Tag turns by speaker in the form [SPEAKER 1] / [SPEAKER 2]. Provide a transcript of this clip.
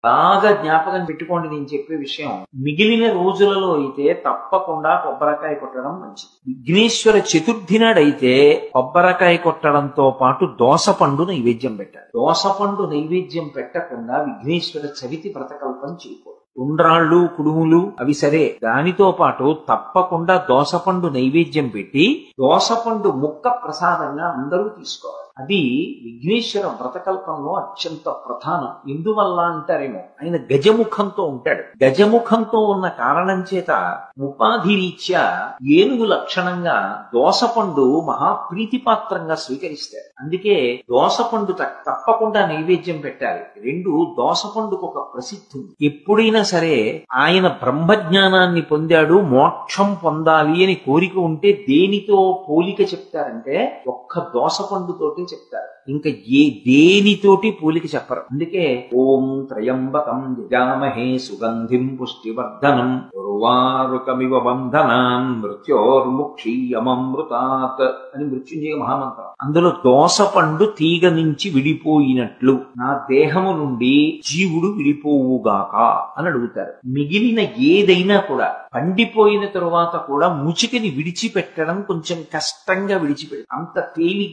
[SPEAKER 1] బాగా జ్ఞాపకం పెట్టుకోండి నేను చెప్పే విషయం. మిగిలిన రోజులలో అయితే తప్పకుండా కొబ్బరికాయ కొట్టడం మంచిది. విఘ్నేశ్వర చతుర్థి నాడైతే కొబ్బరికాయ కొట్టడంతో పాటు దోసపండు నైవేద్యం పెట్టాలి. దోసపండు నైవేద్యం పెట్టకుండా విఘ్నేశ్వర చవితి వ్రతకల్పం చేయకూడదు. ఉండ్రాళ్ళు, కుడుములు అవి సరే, దానితో పాటు తప్పకుండా దోసపండు నైవేద్యం పెట్టి దోసపండు ముక్క ప్రసాదంగా అందరూ తీసుకోవాలి. అది విఘ్నేశ్వర వ్రతకల్పంలో అత్యంత ప్రధానం. ఎందువల్ల అంటారేమో, ఆయన గజముఖంతో ఉంటాడు. గజముఖంతో ఉన్న కారణం చేత ఉపాధి రీత్యా ఏనుగు లక్షణంగా దోసపండు మహాప్రీతిపాత్రంగా స్వీకరిస్తారు. అందుకే దోసపండు తప్పకుండా నైవేద్యం పెట్టాలి. రెండు, దోసపండుకు ఒక ప్రసిద్ధి ఉంది. ఎప్పుడైనా సరే ఆయన బ్రహ్మజ్ఞానాన్ని పొందాడు, మోక్షం పొందాలి అని కోరిక ఉంటే దేనితో పోలిక చెప్తారంటే ఒక్క దోసపండుతోటి చెప్తారు. ఇంకా దేనితోటి పోలిక చెప్పరు. అందుకే ఓం త్రయంబకం యజామహే సుగంధిం పుష్టివర్ధనం ఉర్వారుకమివ బంధనాన్ మృత్యోర్ముక్షీయమమృతాత్ అని మృత్యుంజయ మహామంత్రం. అందులో దోసపండు తీగ నుంచి విడిపోయినట్లు నా దేహము నుండి జీవుడు విడిపోవుగాక అని అడుగుతారు. మిగిలిన ఏదైనా కూడా పండిపోయిన తరువాత కూడా ముచికని విడిచిపెట్టడం కొంచెం కష్టంగా విడిచిపెట్టారు. అంత తేలి